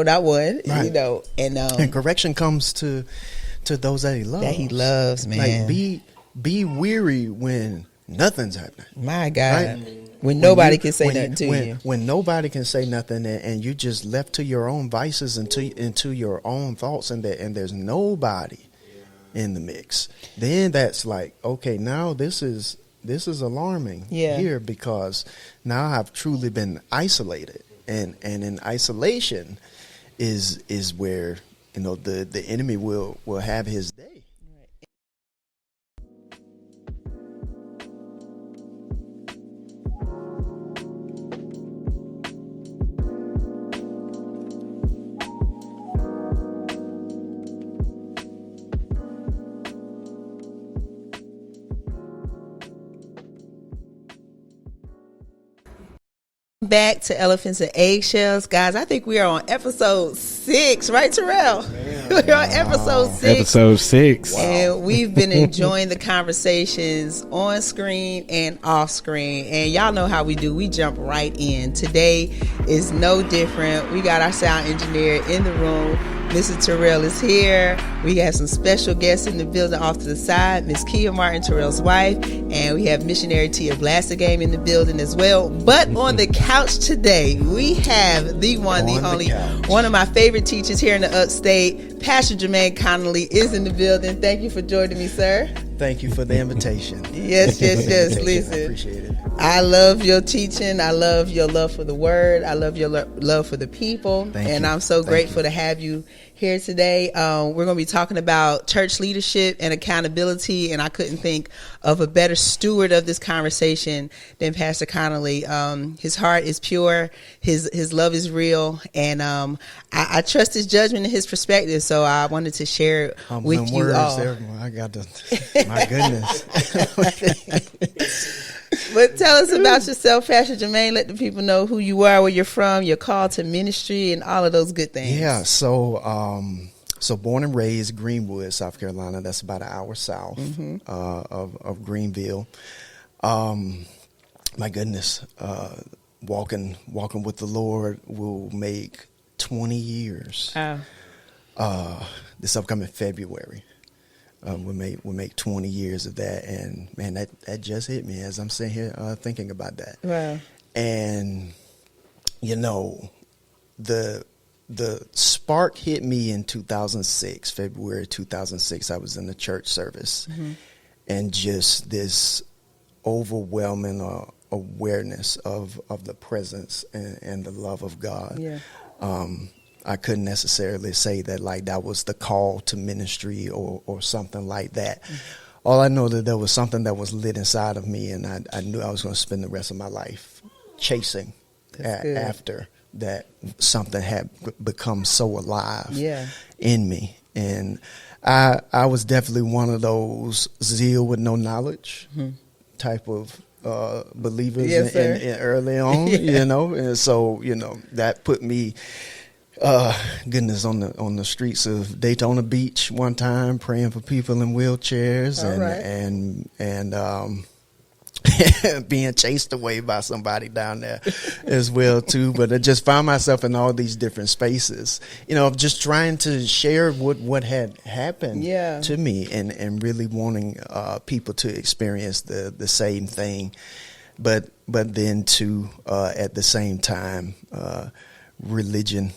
not one, Right. you know, And correction comes to those that he loves. that he loves, man. Like be weary when nothing's happening. My God. Right? When nobody can say nothing to you. When nobody can say nothing, and you just left to your own vices and into your own thoughts, and there's nobody in the mix, then that's like, okay, now this is alarming here, because now I've truly been isolated, and in isolation is where, you know, the enemy will have his day. Back to Elephants and Eggshells, guys. I think we are on episode 6, right, Terrell? We're on episode 6. Episode 6. Wow. And we've been enjoying the conversations on screen and off screen. And y'all know how we do. We jump right in. Today is no different. We got our sound engineer in the room. Mr. Terrell is here. We have some special guests in the building off to the side. Miss Kia Martin, Terrell's wife. And we have missionary Tia Blastegame in the building as well. But on the couch today, we have the one, the only, one of my favorite teachers here in the upstate, Pastor Jermaine Connlley is in the building. Thank you for joining me, sir. Thank you for the invitation. Yes. Listen, I appreciate it. I love your teaching. I love your love for the word. I love your love for the people. And I'm so grateful to have you here today. We're going to be talking about church leadership and accountability, and I couldn't think of a better steward of this conversation than Pastor Connlley. His heart is pure, his love is real, and I trust his judgment and his perspective, so I wanted to share it with you all. I got to, my goodness. But tell us about yourself, Pastor Jermaine. Let the people know who you are, where you're from, your call to ministry, and all of those good things. Yeah, so born and raised Greenwood, South Carolina. That's about an hour south of Greenville. My goodness, walking with the Lord will make 20 years. This upcoming February. We'll make 20 years of that, and man, that just hit me as I'm sitting here thinking about that. Wow. And you know, the spark hit me in 2006, February 2006. I was in the church service, and just this overwhelming awareness of the presence and the love of God. Yeah. I couldn't necessarily say that like that was the call to ministry or something like that. All I know that there was something that was lit inside of me, and I knew I was going to spend the rest of my life chasing after that. Something had become so alive in me, and I was definitely one of those zeal with no knowledge type of believers in early on, you know, and so that put me. Goodness, on the streets of Daytona Beach one time, praying for people in wheelchairs, and being chased away by somebody down there as well too. But I just found myself in all these different spaces, just trying to share what had happened to me, and really wanting people to experience the same thing, but then too at the same time, religion.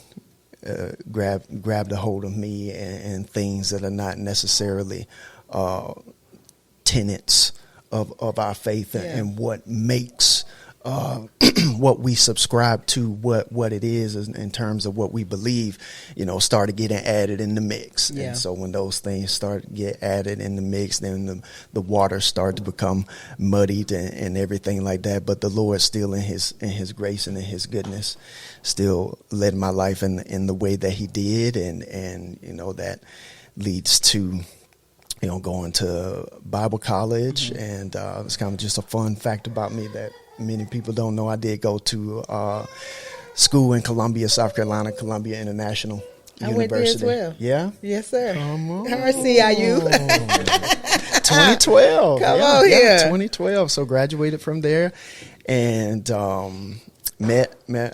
Grabbed a hold of me, and things that are not necessarily tenets of our faith and what makes what we subscribe to, what it is in terms of what we believe, started getting added in the mix. And so when those things start to get added in the mix, then the water start to become muddied and everything like that. But the Lord still in his grace and in his goodness still led my life in the way that he did. And that leads to going to Bible college. And it's kind of just a fun fact about me that many people don't know. I did go to school in Columbia, South Carolina, Columbia International University. I went there as well. Yeah? Yes, sir. Come on. RCIU. 2012. Come on here. 2012. So graduated from there. And met my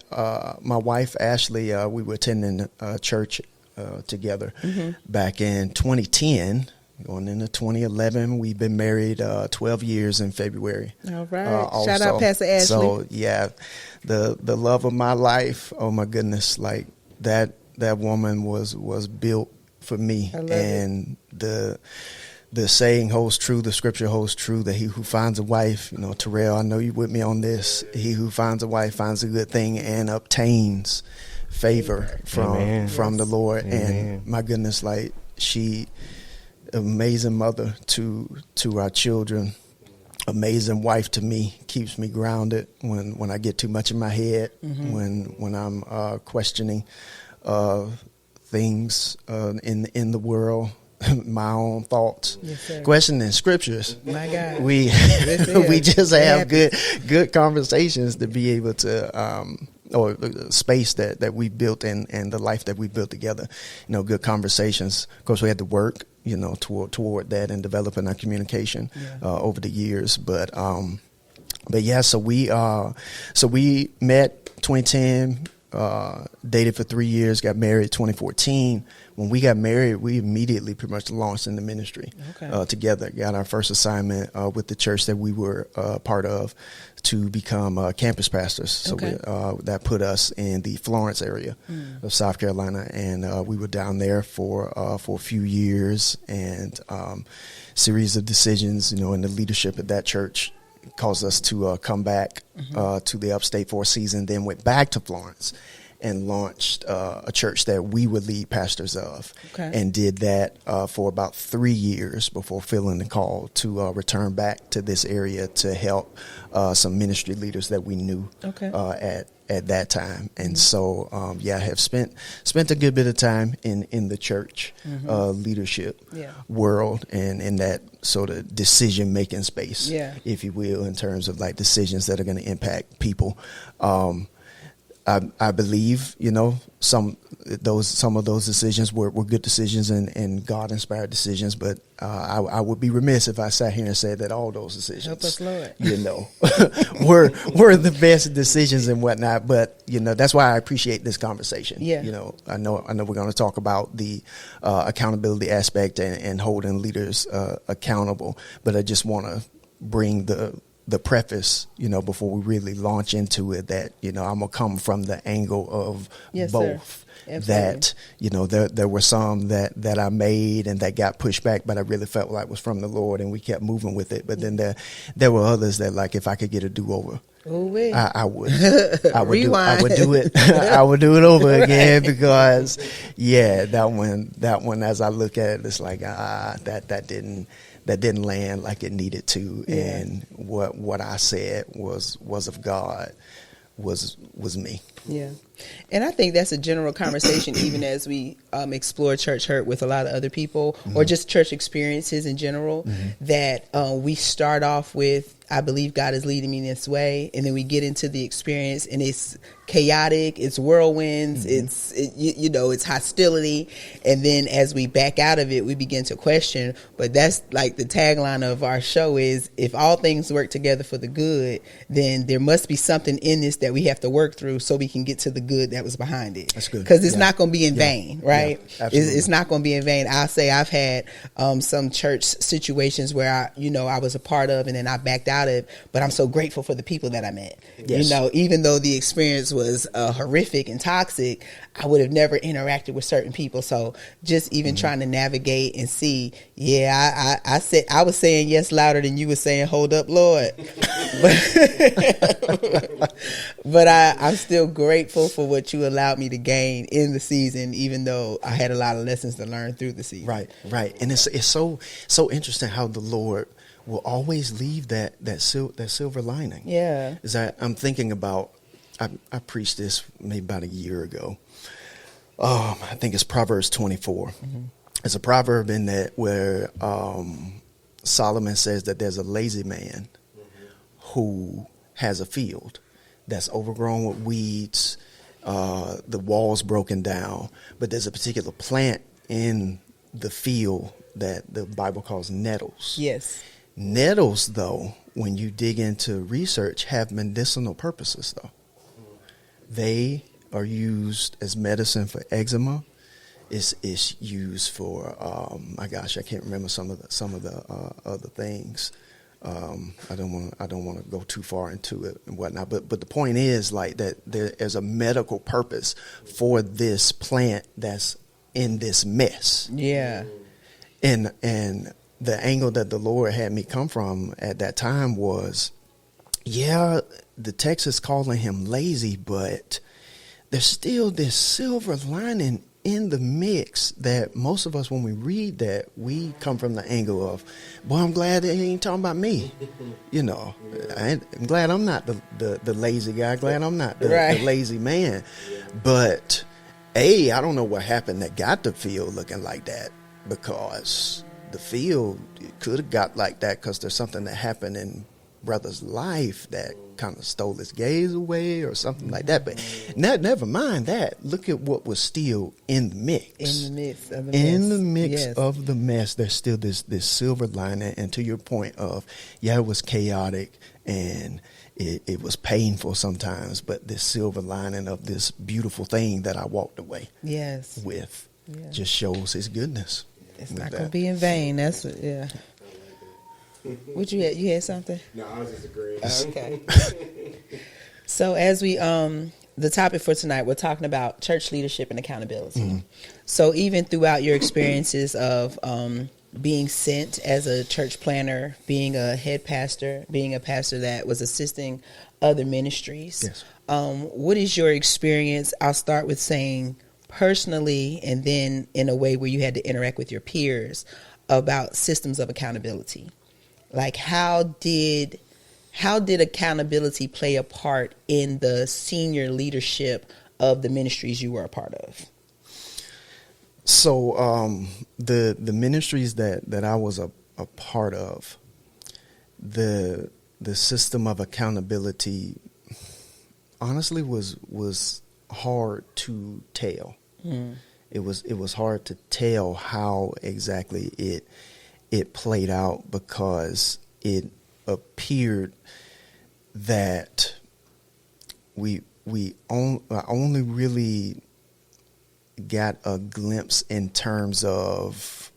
wife Ashley. We were attending church together back in 2010. Going into 2011, we've been married 12 years in February. All right. Shout out Pastor Ashley. So yeah, the love of my life. Oh my goodness, like that woman was built for me, and the saying holds true. The scripture holds true that he who finds a wife, Terrell, I know you with me on this. He who finds a wife finds a good thing and obtains favor from the Lord. Amen. And my goodness, like she. Amazing mother to our children, amazing wife to me, keeps me grounded when I get too much in my head, when I'm questioning things in the world, my own thoughts, questioning scriptures. My God, we just have good conversations to be able to. Or the space that we built and the life that we built together, good conversations. Of course, we had to work, toward that and developing our communication over the years. But yeah, so we met 2010, dated for 3 years, got married 2014. When we got married, we immediately pretty much launched in the ministry together. Got our first assignment with the church that we were part of to become campus pastors. So that put us in the Florence area of South Carolina, and we were down there for a few years, and series of decisions, in the leadership of that church caused us to come back to the upstate for a season, then went back to Florence and launched a church that we were lead pastors of, and did that for about 3 years before feeling the call to return back to this area to help some ministry leaders that we knew at that time. And so, I have spent a good bit of time in the church leadership world and in that sort of decision-making space, if you will, in terms of like decisions that are going to impact people. I believe, some of those decisions were good decisions and God-inspired decisions, but I would be remiss if I sat here and said that all those decisions, help us, Lord, were the best decisions and whatnot. But that's why I appreciate this conversation. I know we're going to talk about the accountability aspect and holding leaders accountable, but I just want to bring the preface, before we really launch into it, that, I'm going to come from the angle of both. That, there were some that I made and that got pushed back, but I really felt like was from the Lord and we kept moving with it. But then there were others that, like, if I could get a do-over, I would. I would do it. I would do it over again because, that one, as I look at it, it's like, that didn't land like it needed to, and what I said was of God, was me. Yeah, and I think that's a general conversation, even as we explore church hurt with a lot of other people, or just church experiences in general. That we start off with, I believe God is leading me this way, and then we get into the experience, and it's chaotic, it's whirlwinds, it's hostility, and then as we back out of it, we begin to question. But that's like the tagline of our show is, if all things work together for the good, then there must be something in this that we have to work through so we can get to the good that was behind it. That's good, because it's not going to be in vain, right? It's not going to be in vain. I'll say I've had some church situations where I was a part of, and then I backed out of, but I'm so grateful for the people that I met. Even though the experience was horrific and toxic, I would have never interacted with certain people. So just even trying to navigate and see, I said, I was saying yes louder than you were saying, hold up, Lord. But I'm still grateful for what you allowed me to gain in the season, even though I had a lot of lessons to learn through the season. Right. And it's so interesting how the Lord will always leave that silver lining. Yeah. I'm thinking about, I preached this maybe about a year ago. I think it's Proverbs 24. It's a proverb in that where Solomon says that there's a lazy man who has a field that's overgrown with weeds, the walls broken down, but there's a particular plant in the field that the Bible calls nettles. Yes. Nettles, though, when you dig into research, have medicinal purposes, though. They are used as medicine for eczema. It's used for my gosh, I can't remember some of the other things. I don't want to go too far into it and whatnot. But the point is like that there's a medical purpose for this plant that's in this mess. Yeah. And the angle that the Lord had me come from at that time was, yeah, the text is calling him lazy, but there's still this silver lining in the mix that most of us, when we read that, we come from the angle of, boy, I'm glad that he ain't talking about me. You know, I'm glad I'm not the lazy guy. Glad I'm not the lazy man. But, I don't know what happened that got the field looking like that, because the field could have got like that because there's something that happened in brother's life that kind of stole his gaze away or something like that. But never mind that. Look at what was still in the mix. In the midst of the mess. In the mix of the mess, there's still this silver lining. And to your point of, yeah, it was chaotic and it was painful sometimes, but this silver lining of this beautiful thing that I walked away with just shows his goodness. It's not going to be in vain. That's yeah. What you had? You had something? No, I was just agreeing. Okay. So as we the topic for tonight, we're talking about church leadership and accountability. Mm-hmm. So even throughout your experiences of being sent as a church planner, being a head pastor, being a pastor that was assisting other ministries, what is your experience? I'll start with saying personally, and then in a way where you had to interact with your peers about systems of accountability. Like how did accountability play a part in the senior leadership of the ministries you were a part of? So the ministries that I was a part of, the system of accountability honestly was hard to tell. Mm. It was hard to tell how exactly it played out, because it appeared that I only really got a glimpse in terms of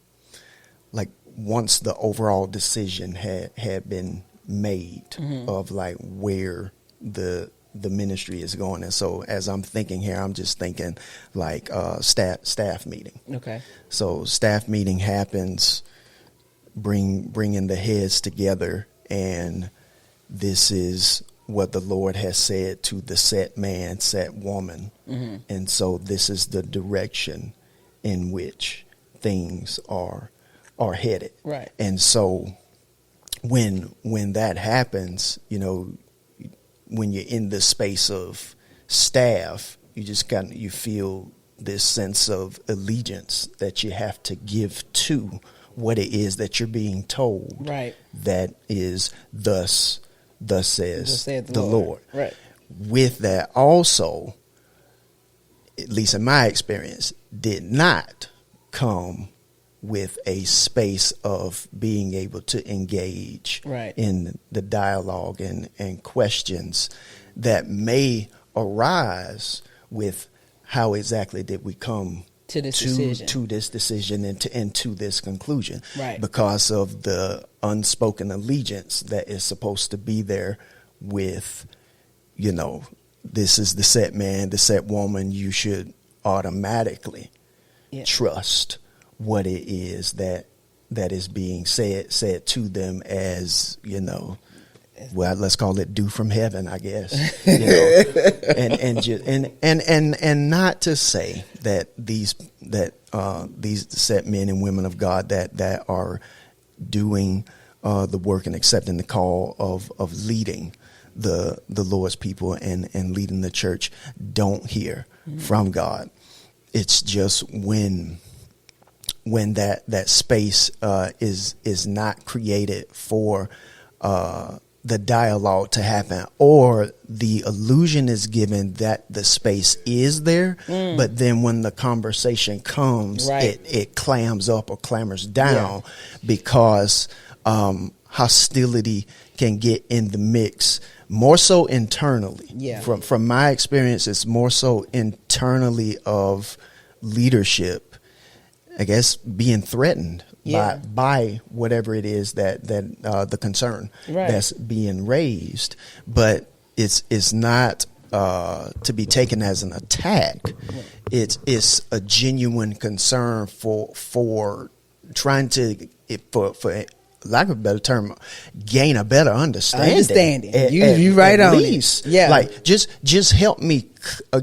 like once the overall decision had been made of like where the ministry is going. And so as I'm thinking here, I'm just thinking like staff meeting. Okay. So staff meeting happens, bringing the heads together, and this is what the Lord has said to the set man, set woman. Mm-hmm. And so this is the direction in which things are headed. Right. And so when that happens, you know, when you're in the space of staff, you just you feel this sense of allegiance that you have to give to what it is that you're being told. Right. That is thus says the Lord. Right. With that also, at least in my experience, did not come with a space of being able to engage in the dialogue and questions that may arise with how exactly did we come to this decision and to this conclusion, because of the unspoken allegiance that is supposed to be there with, you know, this is the set man, the set woman. You should automatically trust what it is that is being said to them as, you know, well, let's call it due from heaven, I guess. You know? and not to say that these set men and women of God that are doing the work and accepting the call of leading the Lord's people and leading the church don't hear from God. It's just when that space is not created for the dialogue to happen, or the illusion is given that the space is there, but then when the conversation comes, it clams up or clammers down because hostility get in the mix, more so internally. Yeah. From my experience, it's more so internally of leadership, I guess, being threatened by whatever it is that the concern that's being raised. But it's not to be taken as an attack. It's a genuine concern for trying to, for lack of a better term, gain a better understanding. You right on least. It. Yeah. Like just help me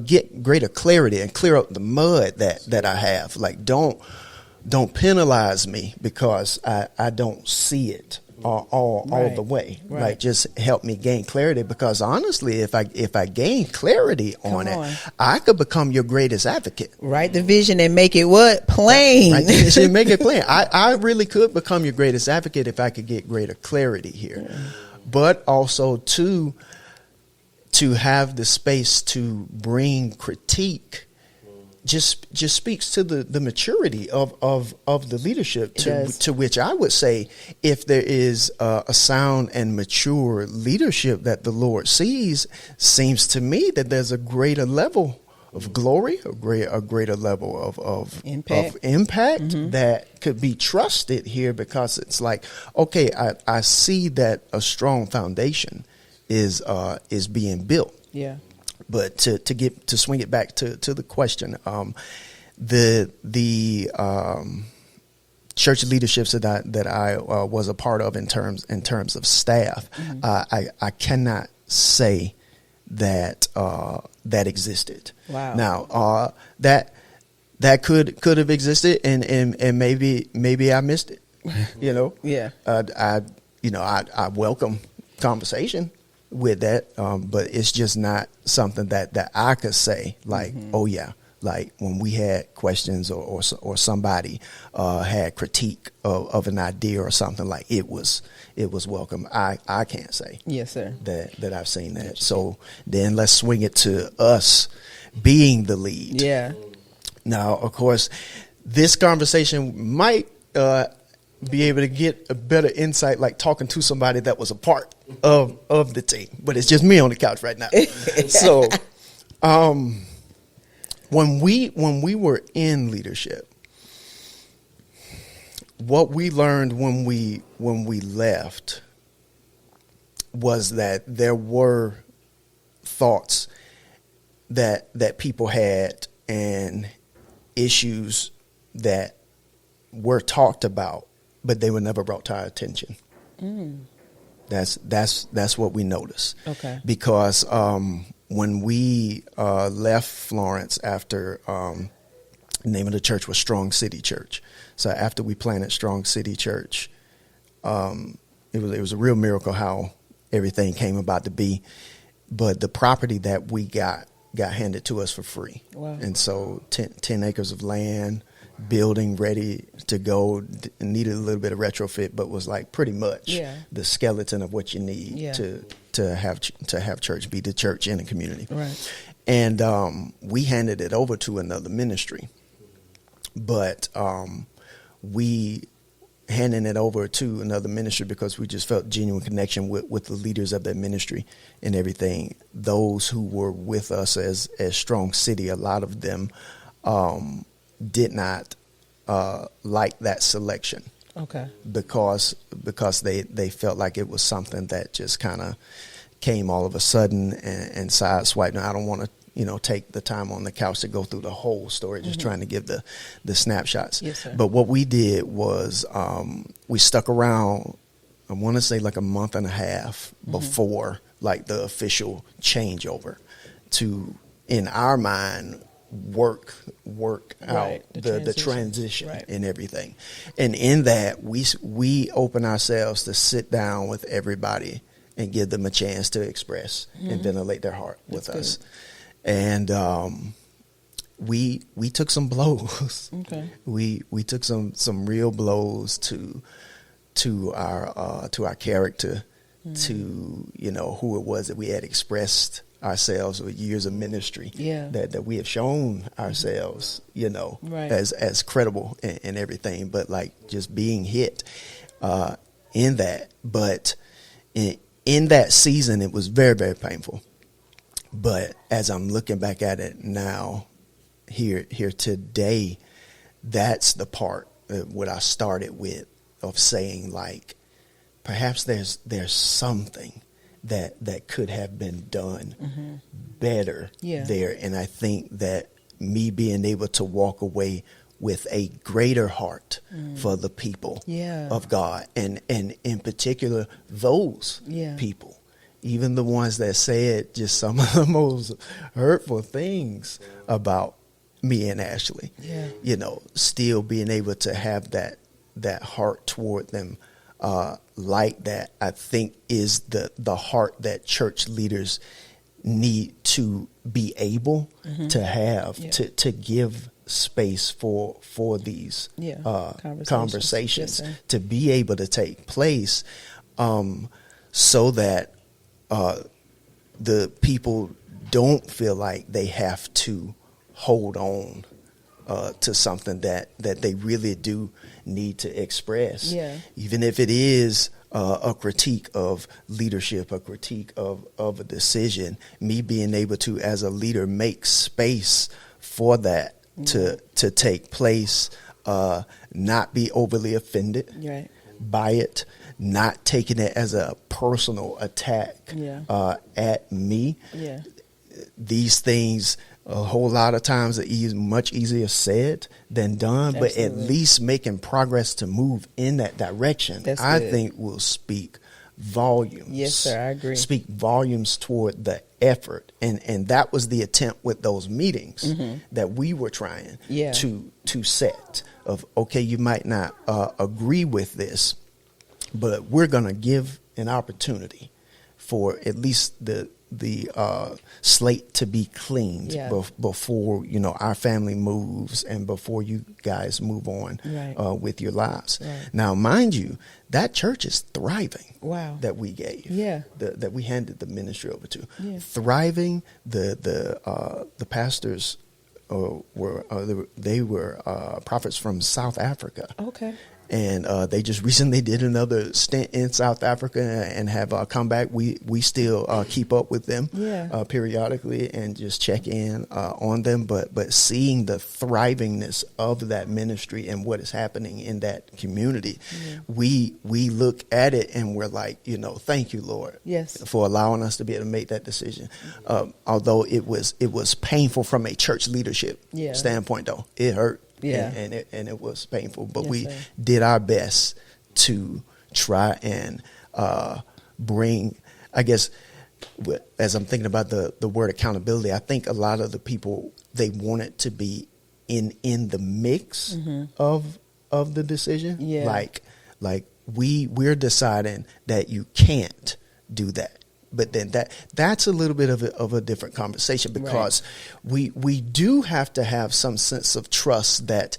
get greater clarity and clear up the mud that I have. Like don't penalize me because I don't see it all the way. Right. Like just help me gain clarity, because honestly, if I gain clarity on it, I could become your greatest advocate. Write the vision and make it what? Plain. Write the vision and make it plain. I really could become your greatest advocate if I could get greater clarity here. Yeah. But also to have the space to bring critique just speaks to the maturity of the leadership, to which I would say, if there is a sound and mature leadership that the Lord sees, seems to me that there's a greater level of glory, a greater level of impact that could be trusted here, because it's like, okay, I see that a strong foundation is being built. Yeah. But to swing it back to the question, the church leaderships that I was a part of in terms of staff, I cannot say that existed. Wow. Now that could have existed, and maybe I missed it. Yeah. I welcome conversation with that, but it's just not something that I could say like, oh yeah, like when we had questions or somebody had critique of an idea or something, like it was welcome. I can't say yes, sir, that I've seen that. So then let's swing it to us being the lead. Yeah. Now, of course, this conversation might be able to get a better insight, like talking to somebody that was a part of the team, but it's just me on the couch right now. So, when we were in leadership, what we learned when we left was that there were thoughts that people had and issues that were talked about, but they were never brought to our attention. That's what we noticed. Okay. Because when we left Florence, after the name of the church was Strong City Church. So after we planted Strong City Church, it was a real miracle how everything came about to be. But the property that we got handed to us for free. Wow. And so 10 acres of land, building ready to go, needed a little bit of retrofit, but was like pretty much the skeleton of what you need to have church, be the church in a community. Right. And we handed it over to another ministry, but we handing it over to another ministry because we just felt genuine connection with the leaders of that ministry and everything. Those who were with us as Strong City, a lot of them did not like that selection. Okay. Because they felt like it was something that just kind of came all of a sudden and sideswiped. Now, I don't want to take the time on the couch to go through the whole story, just trying to give the snapshots. Yes, sir. But what we did was we stuck around, I want to say like a month and a half before like the official changeover to, in our mind, work out the transition and everything. And in that, we open ourselves to sit down with everybody and give them a chance to express and ventilate their heart with us. And we took some blows. Okay. We took some real blows to our character, to who it was that we had expressed ourselves with years of ministry, that we have shown ourselves, as credible and everything, but like just being hit in that. But in that season, it was very, very painful. But as I'm looking back at it now, here today, that's the part what I started with of saying, like, perhaps there's something that could have been done better there. And I think that me being able to walk away with a greater heart for the people of God, and in particular those people, even the ones that said just some of the most hurtful things about me and Ashley, you know, still being able to have that heart toward them like that, I think is the heart that church leaders need to be able to have, to give space for these conversations to be able to take place, so that the people don't feel like they have to hold on to something that they really do need to express, even if it is a critique of leadership, a critique of a decision. Me being able to, as a leader, make space for that to take place, not be overly offended by it, not taking it as a personal attack at me. These things, a whole lot of times, are much easier said than done. Absolutely. But at least making progress to move in that direction, I think will speak volumes. Yes, sir, I agree. Speak volumes toward the effort. And that was the attempt with those meetings that we were trying to set of, okay, you might not agree with this, but we're going to give an opportunity for at least the slate to be cleaned before, you know, our family moves and before you guys move on with your lives. Now, mind you, that church is thriving. Wow. That we gave. That we handed the ministry over to. Thriving. The pastors were prophets from South Africa. Okay. And they just recently did another stint in South Africa and have come back. We still keep up with them periodically and just check in on them. But seeing the thrivingness of that ministry and what is happening in that community, we look at it and we're like, you know, thank you, Lord, for allowing us to be able to make that decision. Although it was painful from a church leadership standpoint, though it hurt. And it was painful, but we did our best to try and bring, I guess, as I'm thinking about the word accountability, I think a lot of the people, they wanted to be in the mix of the decision. Like we're deciding that you can't do that. But then that's a little bit of a different conversation, because we do have to have some sense of trust that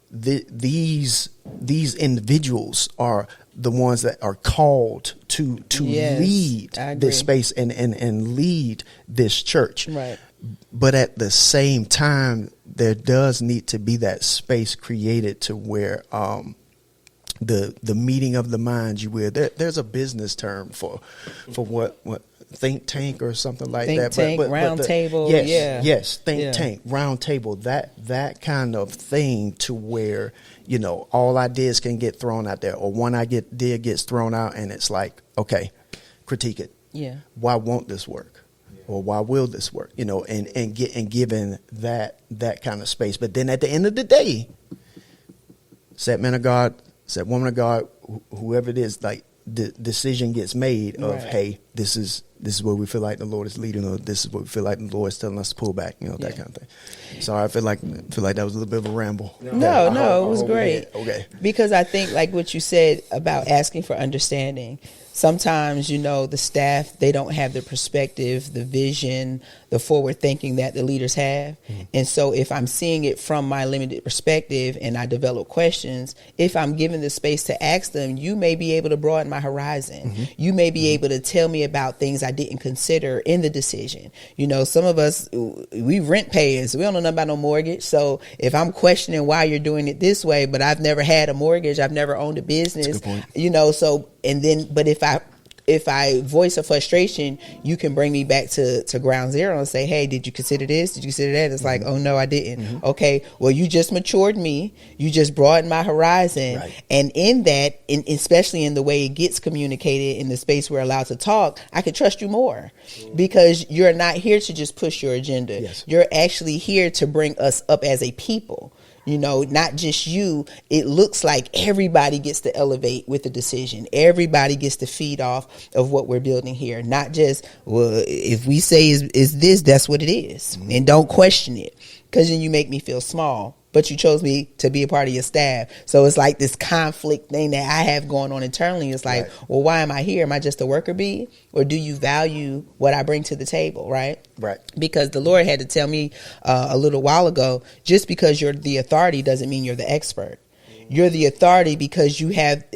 these individuals are the ones that are called to lead this space and lead this church. But at the same time, there does need to be that space created to where the meeting of the minds, you will. There's a business term for what think tank or something like that. Think tank, round table. Yes, think tank, round table. That kind of thing, to where, you know, all ideas can get thrown out there, or one idea gets thrown out, and it's like, okay, critique it. Why won't this work? Or why will this work? You know, and given that kind of space. But then at the end of the day, said man of God, said woman of God, whoever it is, like the decision gets made of, hey, this is where we feel like the Lord is leading, or this is what we feel like the Lord is telling us to pull back, you know, that kind of thing. Sorry, I feel like that was a little bit of a ramble. No, it was great. Okay. Because I think, like what you said about asking for understanding, sometimes, you know, the staff, they don't have the perspective, the vision, the forward thinking that the leaders have. And so if I'm seeing it from my limited perspective and I develop questions, if I'm given the space to ask them, you may be able to broaden my horizon. You may be able to tell me about things I didn't consider in the decision. You know, some of us, we rent payers. We don't know nothing about no mortgage. So if I'm questioning why you're doing it this way, but I've never had a mortgage, I've never owned a business, you know, so, and then, but if I if I voice a frustration, you can bring me back to ground zero and say, hey, did you consider this? Did you consider that? It's like, oh, no, I didn't. Okay, well, you just matured me. You just broadened my horizon. Right. And in that, especially in the way it gets communicated in the space we're allowed to talk, I can trust you more because you're not here to just push your agenda. Yes. You're actually here to bring us up as a people. You know, not just you. It looks like everybody gets to elevate with the decision. Everybody gets to feed off of what we're building here. Not just, well, if we say is this, that's what it is. And don't question it, because then you make me feel small. But you chose me to be a part of your staff. So it's like this conflict thing that I have going on internally. It's like, well, why am I here? Am I just a worker bee? Or do you value what I bring to the table, right? Right. Because the Lord had to tell me a little while ago, just because you're the authority doesn't mean you're the expert. You're the authority because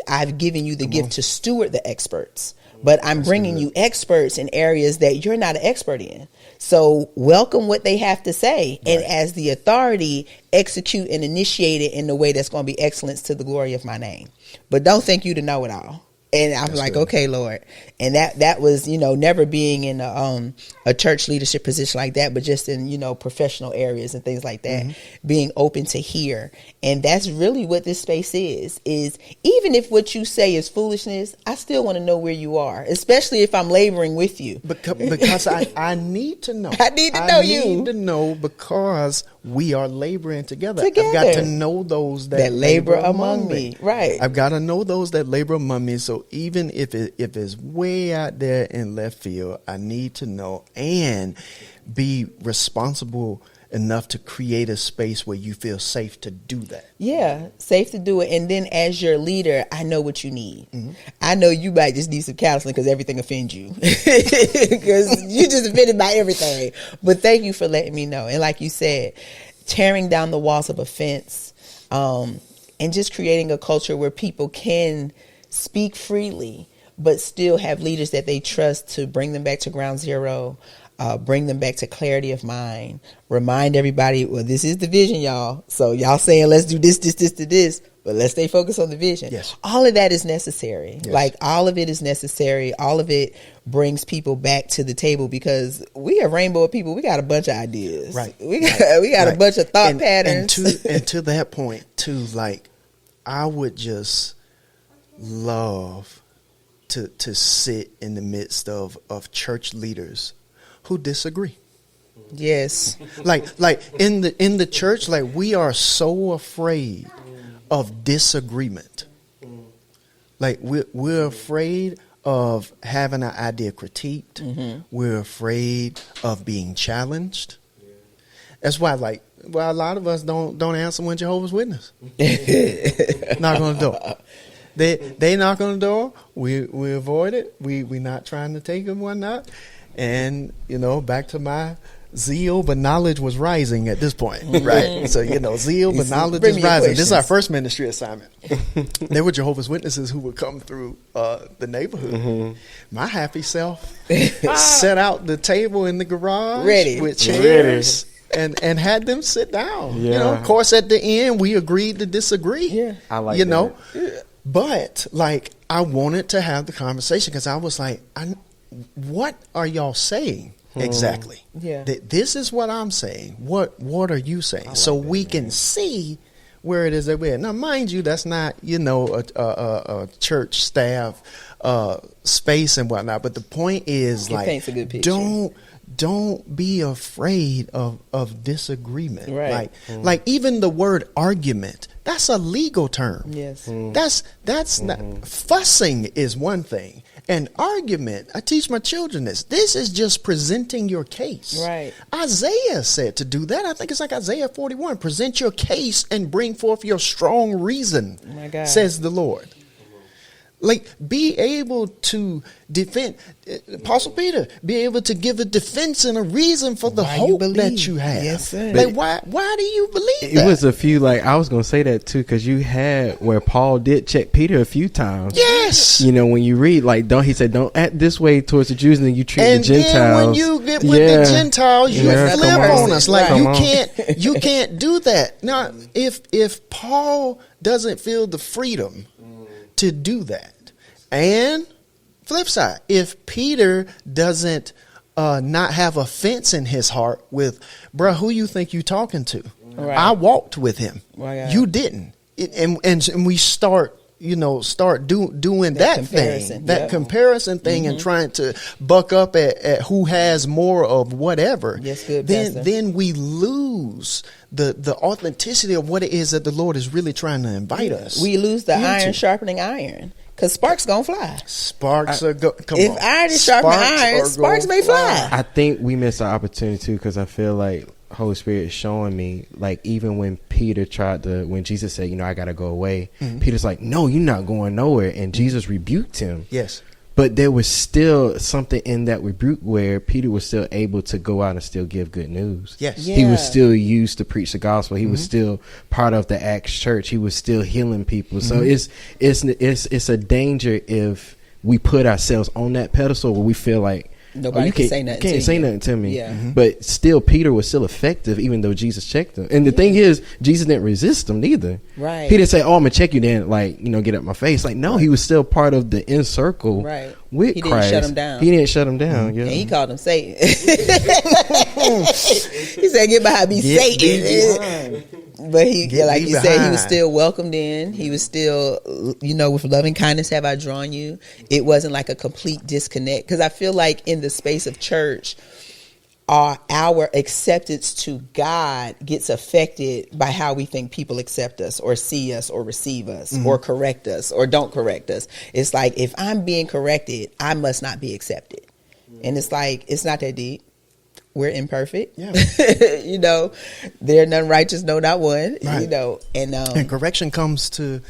I've given you the gift to steward the experts. But I'm bringing you experts in areas that you're not an expert in. So welcome what they have to say. Right. And as the authority, execute and initiate it in the way that's going to be excellence to the glory of my name. But don't think you to know it all. And I'm that's like, good. Okay, Lord. And that was, never being in a church leadership position like that, but just in, professional areas and things like that, being open to hear. And that's really what this space is even if what you say is foolishness, I still want to know where you are, especially if I'm laboring with you. Because I need to know. I need to know you. I need to know because we are laboring together. I've got to know those that labor among me. Right. I've got to know those that labor among me. So even if it's way out there in left field, I need to know and be responsible enough to create a space where you feel safe to do that. Yeah, safe to do it. And then as your leader, I know what you need. I know you might just need some counseling because everything offends you. Because you just offended by everything. But thank you for letting me know. And like you said, tearing down the walls of offense and just creating a culture where people can speak freely, but still have leaders that they trust to bring them back to ground zero, bring them back to clarity of mind, remind everybody, well, this is the vision, y'all. So y'all saying, let's do this, but let's stay focused on the vision. Yes. All of that is necessary. Yes. Like all of it is necessary. All of it brings people back to the table because we are rainbow of people. We got a bunch of ideas. Right. We got a bunch of thought patterns. And to that point too, like I would just love to sit in the midst of church leaders who disagree. Yes. Like in the church, like we are so afraid of disagreement. Like we're afraid of having an idea critiqued. We're afraid of being challenged. That's why a lot of us don't answer when Jehovah's Witness knock on the door. They knock on the door. We avoid it. We're not trying to take them one not. And back to my zeal, but knowledge was rising at this point, right? So zeal, but knowledge is rising. This is our first ministry assignment. There were Jehovah's Witnesses who would come through the neighborhood. My happy self set out the table in the garage ready with chairs. And had them sit down. Yeah. Of course, at the end, we agreed to disagree. Yeah, I like that. Yeah. But I wanted to have the conversation because I was like, what are y'all saying exactly? Yeah, this is what I'm saying. What are you saying? Like so we can see where it is that we're at. Now, mind you, that's not a church staff space and whatnot. But the point is, it paints a good picture. Don't be afraid of disagreement. Right. Like even the word argument, that's a legal term. Yes. That's not, fussing is one thing. And argument, I teach my children this. This is just presenting your case. Right. Isaiah said to do that. I think it's like Isaiah 41. Present your case and bring forth your strong reason, my God. Says the Lord. Like, be able to defend, Apostle Peter, be able to give a defense and a reason for the hope that you have. Yes, sir. Like, why do you believe that? It was a few, I was going to say that too, because you had where Paul did check Peter a few times. Yes. When you read, he said, don't act this way towards the Jews, and then you treat the Gentiles. And then when you get with the Gentiles, you flip on us. Like, you can't do that. Now, if Paul doesn't feel the freedom to do that, and Flip side, if Peter doesn't not have offense in his heart with, bruh, who you think you talking to? Right. I walked with him. Right. You didn't. And we start doing that thing, that comparison thing, and trying to buck up at who has more of whatever. Yes, good, then we lose the authenticity of what it is that the Lord is really trying to invite us. We lose the iron sharpening iron. Because sparks gonna fly. Sparks are if iron is sharpening iron, sparks may fly. I think we miss our opportunity too, because I feel like Holy Spirit is showing me, like, even when Peter when Jesus said, I gotta go away, Peter's like, no, you're not going nowhere, and Jesus rebuked him. Yes. But there was still something in that rebuke where Peter was still able to go out and still give good news. Yes. He was still used to preach the gospel. He was still part of the Acts church. He was still healing people. So it's a danger if we put ourselves on that pedestal where we feel like, nobody can say nothing. Can't say nothing to me. Yeah. But still, Peter was still effective, even though Jesus checked him. And the thing is, Jesus didn't resist him neither. Right. He didn't say, "Oh, I'm gonna check you," then get up my face. Like, no, he was still part of the inner circle. Right. With Christ. He didn't shut him down. He didn't shut him down. Yeah. And he called him Satan. He said, "Get behind me, Satan." But like you said, he was still welcomed in. He was still, with loving kindness have I drawn you. It wasn't like a complete disconnect. Because I feel like in the space of church, our acceptance to God gets affected by how we think people accept us or see us or receive us or correct us or don't correct us. It's like, if I'm being corrected, I must not be accepted. And it's like, it's not that deep. We're imperfect. Yeah. There are none righteous, no, not one. Right. And correction comes to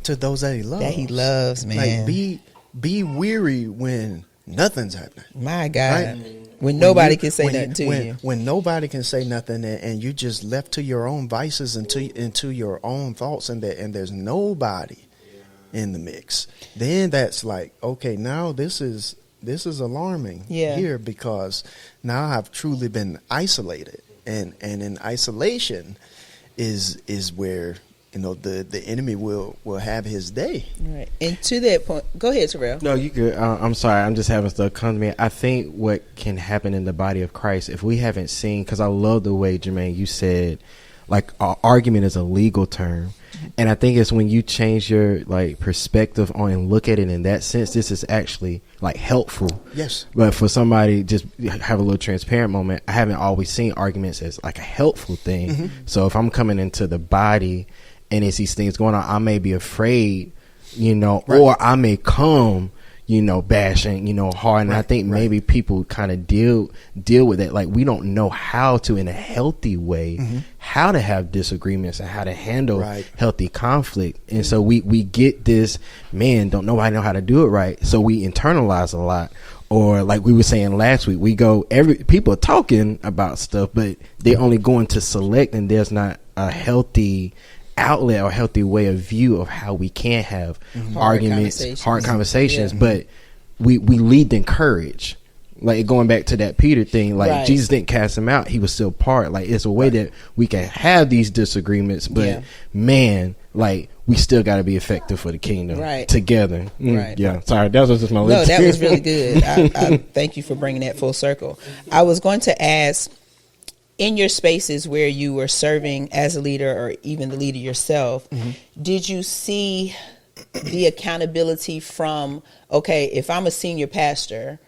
those that he loves. That he loves, man. Like, be weary when nothing's happening. My God. Right? When nobody can say nothing to you. When nobody can say nothing, and you just left to your own vices and to your own thoughts, and there's nobody in the mix, then that's like, okay, now this is alarming here, because now I've truly been isolated, and in isolation is where the enemy will have his day. Right. And to that point, go ahead, Terrell. No, you good. I'm sorry. I'm just having stuff come to me. I think what can happen in the body of Christ, if we haven't seen, because I love the way, Jermaine, you said, like, argument is a legal term. And I think it's when you change your perspective on and look at it in that sense, this is actually helpful. Yes. But for somebody, just have a little transparent moment, I haven't always seen arguments as a helpful thing. So if I'm coming into the body and it's these things going on, I may be afraid, right, or I may come, bashing, hard. And I think maybe people kind of deal with it. Like, we don't know how to, in a healthy way, how to have disagreements and how to handle healthy conflict. And so we get this, don't nobody know how to do it right. So we internalize a lot. Or like we were saying last week, people are talking about stuff, but they're only going to select, and there's not a healthy outlet or healthy way of view of how we can have arguments, hard conversations. But we lead in courage. Like, going back to that Peter thing, Jesus didn't cast him out. He was still part. Like, it's a way that we can have these disagreements, but we still got to be effective for the kingdom together. Yeah. Sorry. That was just my list. No, that was really good. I thank you for bringing that full circle. I was going to ask, in your spaces where you were serving as a leader or even the leader yourself, did you see the accountability from, if I'm a senior pastor,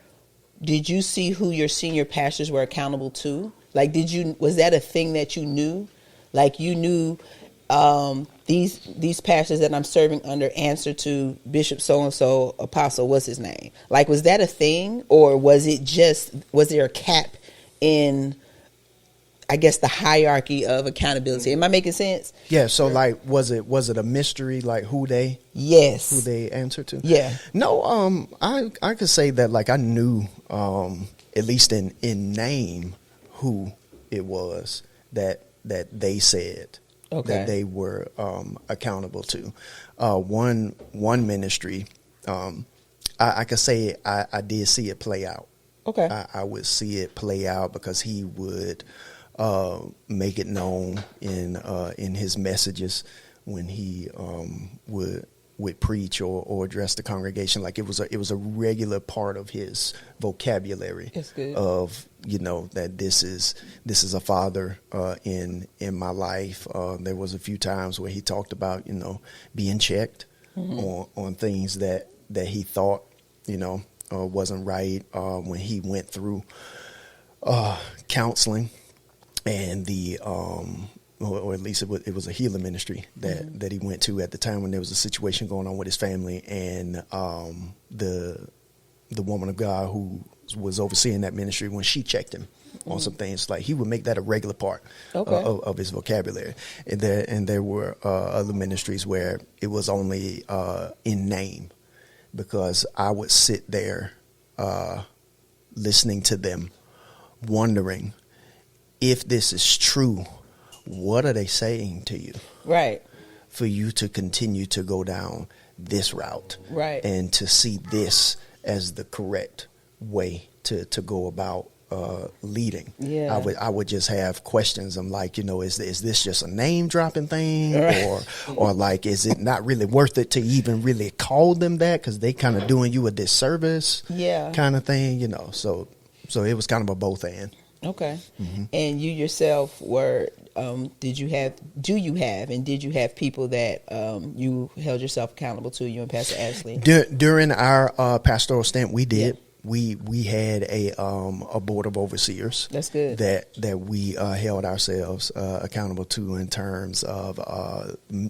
did you see who your senior pastors were accountable to? Like, was that a thing that you knew? Like, you knew these pastors that I'm serving under answer to Bishop so-and-so, Apostle, what's his name? Like, was that a thing? Or was there a cap in, I guess, the hierarchy of accountability? Am I making sense? Yeah. So was it a mystery, like who they answer to? Yeah. No. I could say that I knew, at least in name, who it was that they said that they were accountable to. One ministry, I could say I did see it play out. Okay. I would see it play out because he would make it known in his messages when he would would preach or address the congregation. Like it was a regular part of his vocabulary. That's good. Of, that this is a father in my life. There was a few times where he talked about being checked on things that he thought wasn't right when he went through counseling and the or at least it was a healing ministry that he went to at the time when there was a situation going on with his family, and the woman of God who was overseeing that ministry, when she checked him on some things, like he would make that a regular part of his vocabulary. And there were other ministries where it was only in name, because I would sit there listening to them, wondering if this is true. What are they saying to you? Right. For you to continue to go down this route. Right. And to see this as the correct way to go about leading. Yeah. I would just have questions. I'm like, is this just a name dropping thing? Right. Or like, is it not really worth it to even really call them that? Because they kind of doing you a disservice. Yeah. Kind of thing, So it was kind of a both and. Okay. And you yourself were, did you have people that you held yourself accountable to, you and Pastor Ashley? During our pastoral stint, we did. Yeah. We had a board of overseers. That's good. That we held ourselves accountable to in terms of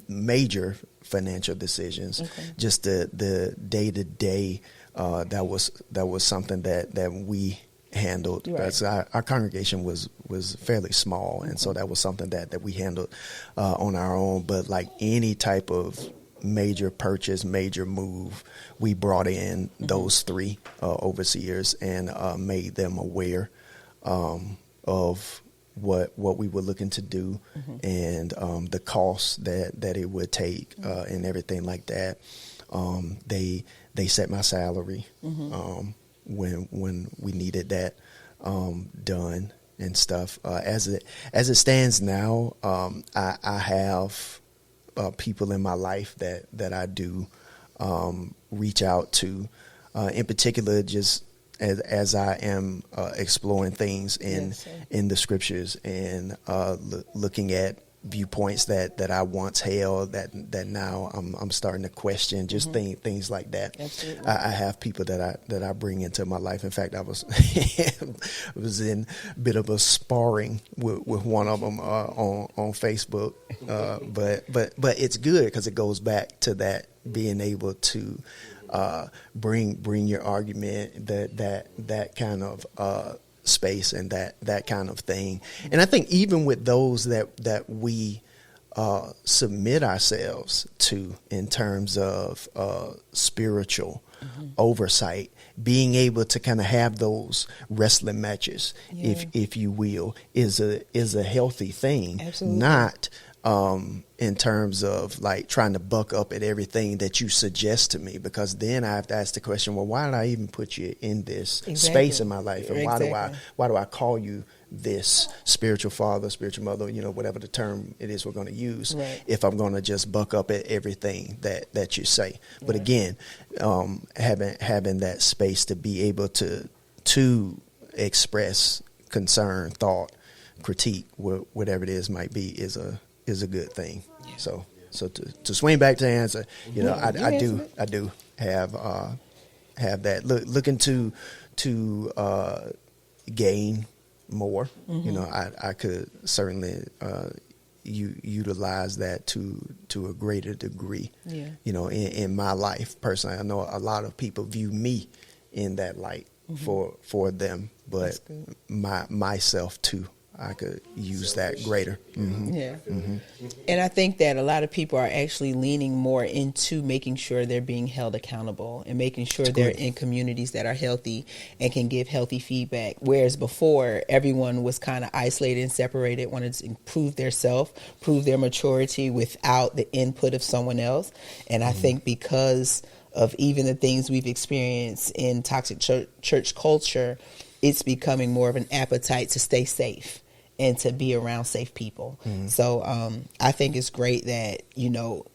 major financial decisions. Okay. Just the day to day. That was something that we handled. Right. Our congregation was fairly small, and so that was something that we handled on our own. But like any type of major purchase, major move, we brought in those three overseers and made them aware of what we were looking to do, and the costs that it would take, and everything like that. They set my salary when we needed that done and stuff. As it stands now, I have people in my life that I do reach out to, in particular, just as I am exploring things in the scriptures and looking at viewpoints that I once held that now I'm starting to question, just things like that. Absolutely. I have people that I bring into my life. In fact, I was was in a bit of a sparring with one of them on Facebook, but it's good because it goes back to that being able to bring your argument, that kind of space and that kind of thing. And I think even with those that we submit ourselves to in terms of Mm-hmm. spiritual oversight, being able to kind of have those wrestling matches, if you will, is a healthy thing. Absolutely. Not in terms of like trying to buck up at everything that you suggest to me, because then I have to ask the question, well, why did I even put you in this space in my life? And why do I call you this spiritual father, spiritual mother, whatever the term it is we're going to use, if I'm going to just buck up at everything that you say. But again, having that space to be able to express concern, thought, critique, whatever it is might be, is a good thing. Yeah. So to swing back to the answer, I do have that looking to gain more. I could certainly utilize that to a greater degree. Yeah. In my life personally, I know a lot of people view me in that light for them, but myself too. I could use that greater. Yeah. And I think that a lot of people are actually leaning more into making sure they're being held accountable and making sure they're in communities that are healthy and can give healthy feedback. Whereas before, everyone was kind of isolated and separated, wanted to improve their self, prove their maturity without the input of someone else. And I think because of even the things we've experienced in toxic church culture, it's becoming more of an appetite to stay safe and to be around safe people. So I think it's great that,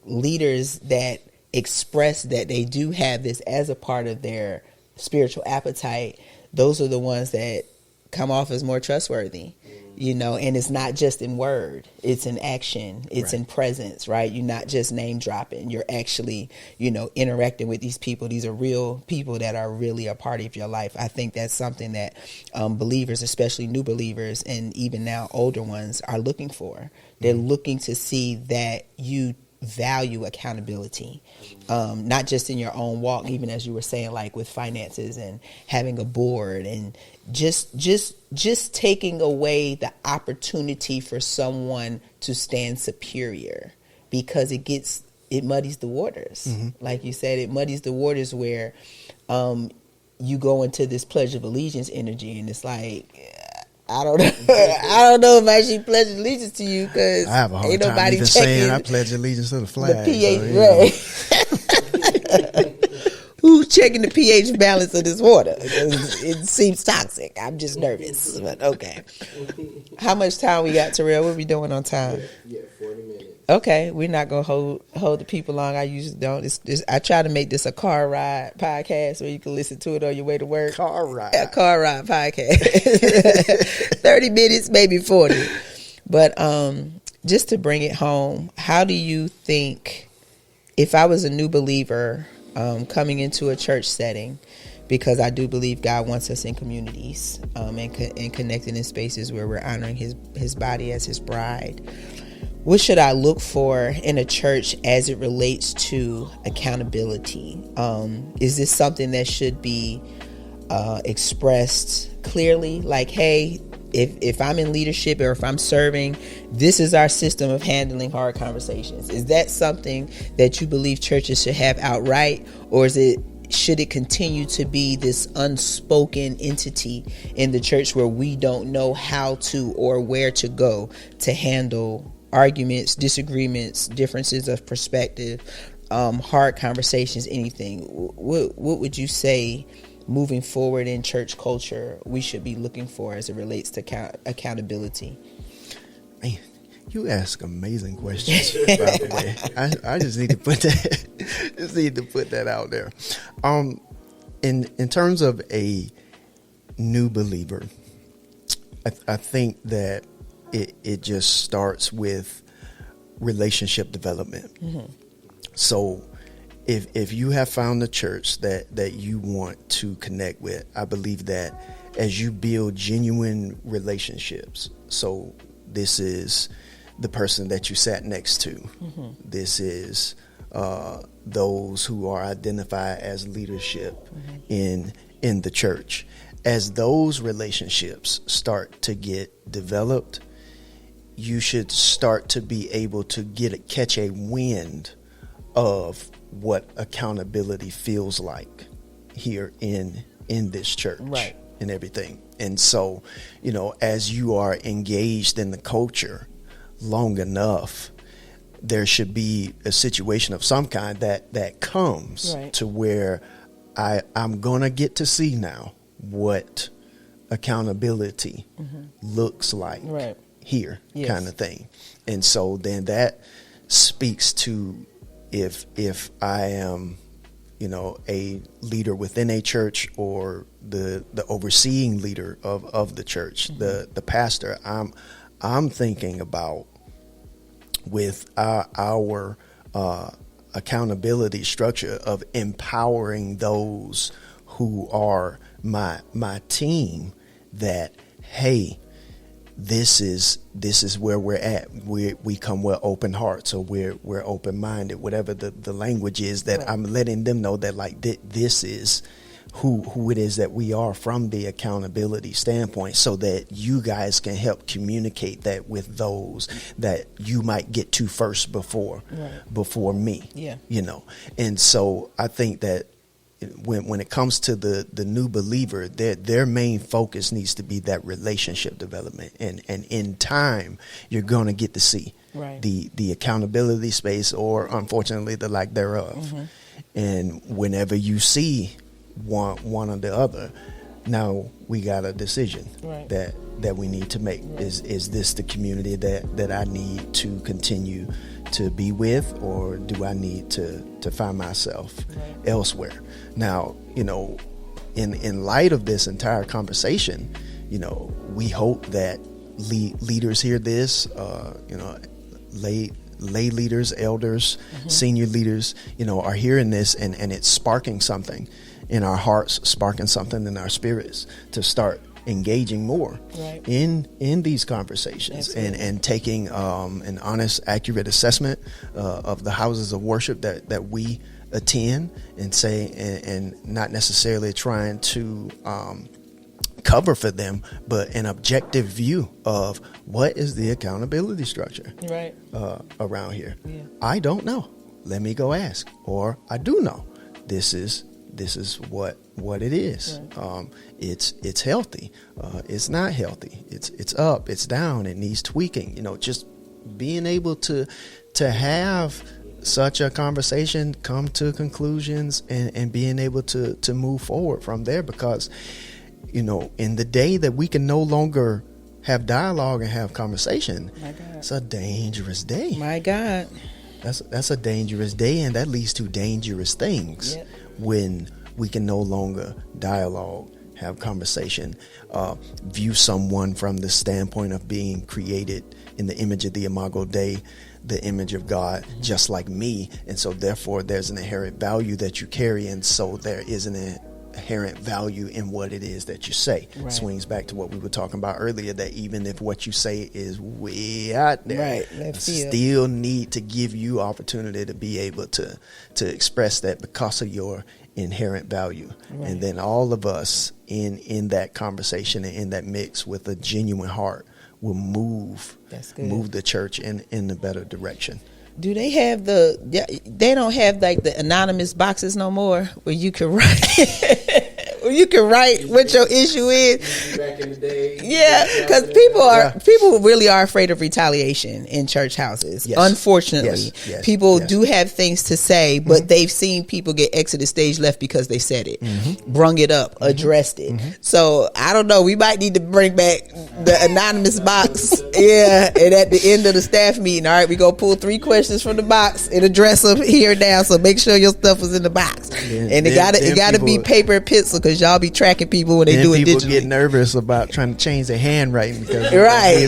leaders that express that they do have this as a part of their spiritual appetite, those are the ones that come off as more trustworthy. And it's not just in word, it's in action, it's in presence, right? You're not just name dropping, you're actually, interacting with these people. These are real people that are really a part of your life. I think that's something that believers, especially new believers and even now older ones, are looking for. They're looking to see that you value accountability, not just in your own walk, even as you were saying, like with finances and having a board, and just taking away the opportunity for someone to stand superior, because it muddies the waters. Like you said, it muddies the waters where you go into this pledge of allegiance energy, and it's like, I don't know. I don't know if I should pledge allegiance to you, because I have a hard ain't time nobody even checking saying I pledge allegiance to the flag. The pH, right? Who's checking the pH balance of this water? It seems toxic. I'm just nervous, but okay. How much time we got, Terrell? What we doing on time? Yeah, 40 minutes. Okay, we're not gonna hold the people long. I usually don't. I try to make this a car ride podcast where you can listen to it on your way to work. Car ride. A car ride podcast. 30 minutes, maybe 40. But just to bring it home, how do you think, if I was a new believer coming into a church setting, because I do believe God wants us in communities and connected in spaces where we're honoring his body as his bride, what should I look for in a church as it relates to accountability? Is this something that should be expressed clearly? Like, hey, if I'm in leadership or if I'm serving, this is our system of handling hard conversations. Is that something that you believe churches should have outright? Or should it continue to be this unspoken entity in the church where we don't know how to or where to go to handle arguments, disagreements, differences of perspective, hard conversations, anything? What would you say, moving forward in church culture, we should be looking for as it relates to accountability? Man, you ask amazing questions, by the way. I just need to put that out there. In terms of a new believer, I think that it just starts with relationship development. So if you have found a church that you want to connect with, I believe that as you build genuine relationships, so this is the person that you sat next to, this is those who are identified as leadership in the church. As those relationships start to get developed, you should start to be able to catch a wind of what accountability feels like here in this church, right, and everything. And so, as you are engaged in the culture long enough, there should be a situation of some kind that comes right to where I'm gonna get to see now what accountability looks like, right here, yes, kind of thing. And so then that speaks to if I am, a leader within a church, or the overseeing leader of the church, the pastor, I'm thinking about with our accountability structure of empowering those who are my team, that, hey, this is where we're at. We come with open hearts, or we're open minded, whatever the language is that right, I'm letting them know that, like, this is who it is that we are from the accountability standpoint, so that you guys can help communicate that with those that you might get to first before me. Yeah. And so I think that when it comes to the new believer, their main focus needs to be that relationship development, and in time you're going to get to see right, the accountability space, or unfortunately the lack thereof. And whenever you see one or the other, now we got a decision that we need to make. Is this the community that I need to continue to be with, or do I need to find myself elsewhere? Now, in light of this entire conversation, we hope that leaders hear this, lay leaders, elders, senior leaders, are hearing this, and it's sparking something in our hearts, sparking something in our spirits to start engaging more in these conversations and taking an honest, accurate assessment of the houses of worship that we attend, and say, and not necessarily trying to cover for them, but an objective view of what is the accountability structure around here. I don't know. Let me go ask. Or I do know. This is what it is. It's healthy. It's not healthy. It's up. It's down. It needs tweaking. Just being able to have such a conversation, come to conclusions, and being able to move forward from there, because in the day that we can no longer have dialogue and have conversation, it's a dangerous day. My God. That's a dangerous day, and that leads to dangerous things when we can no longer dialogue, have conversation, view someone from the standpoint of being created in the image of the Imago Dei, the image of God, just like me. And so therefore there's an inherent value that you carry, and so there is an inherent value in what it is that you say. Swings back to what we were talking about earlier, that even if what you say is way out there, I still need to give you opportunity to be able to express that because of your inherent value. And then all of us in that conversation and in that mix with a genuine heart will move the church in a better direction. Do they have they don't have like the anonymous boxes no more where you can write what your issue is? Back in the day. Yeah, because people really are afraid of retaliation in church houses. Unfortunately, people do have things to say, but they've seen people get exited stage left because they said it, brung it up, addressed it. So I don't know. We might need to bring back the anonymous box. And at the end of the staff meeting, all right, we go pull 3 questions from the box and address them here and now. So make sure your stuff was in the box, and it gotta be paper and pencil, because y'all be tracking people when they do it digitally. People get nervous about trying to change their handwriting because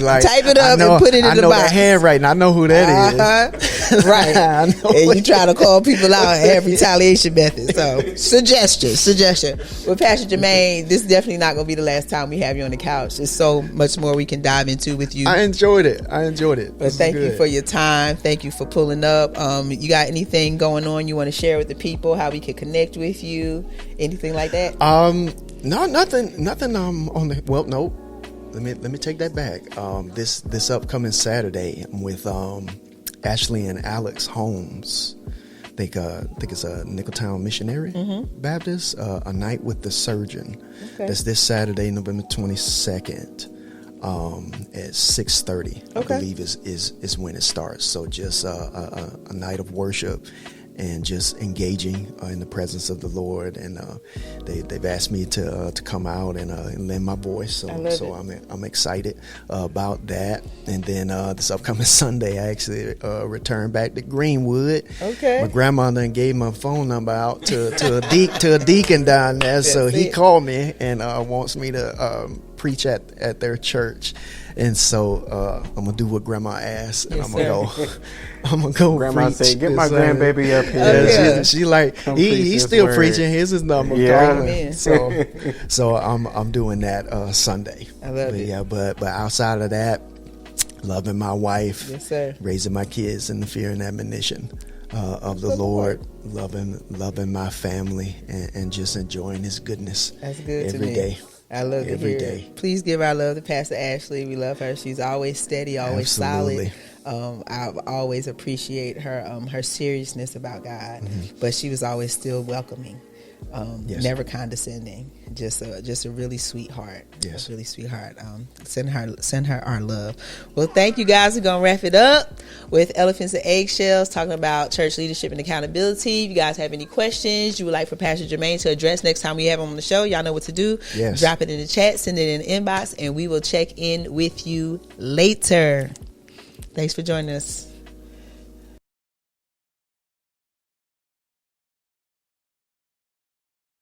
like, type it up and put it in the box. I know that handwriting. I know who that is. Right. And you try to call people out and have retaliation methods. So suggestion. With Pastor Jermaine, this is definitely not going to be the last time we have you on the couch. There's so much more we can dive into with you. I enjoyed it. But thank you for your time. Thank you for pulling up. You got anything going on you want to share with the people? How we can connect with you? Anything like that? No, nothing. On the no. Let me take that back. This upcoming Saturday, I'm with Ashley and Alex Holmes. I think it's a Nicholtown Missionary Baptist. A Night with the Surgeon. That's this Saturday, November 22nd. At 6:30, I believe is when it starts. So just a night of worship and just engaging in the presence of the Lord. And they've asked me to come out and lend my voice. So I'm excited about that. And then this upcoming Sunday, I actually return back to Greenwood. My grandmother gave my phone number out to a deacon down there. So he called me and wants me to preach at their church. And so I'm gonna do what Grandma asked, and I'm gonna go. Grandma preach. said, "Get my grandbaby up here." She like he's still preaching. Here's his number. So I'm doing that Sunday. I love it. Yeah, but outside of that, loving my wife, raising my kids in the fear and admonition of the Lord, loving my family, and just enjoying His goodness. That's good every day. I love to hear it. Please give our love to Pastor Ashley. We love her. She's always steady, always solid. I always appreciate her seriousness about God, but she was always still welcoming. never condescending. Just a really sweet heart. Yes. A really sweet heart. Send her our love. Well, thank you guys. We're gonna wrap it up with Elephants and Eggshells, talking about church leadership and accountability. If you guys have any questions you would like for Pastor Jermaine to address next time we have him on the show, y'all know what to do. Yes. Drop it in the chat, send it in the inbox, and we will check in with you later. Thanks for joining us.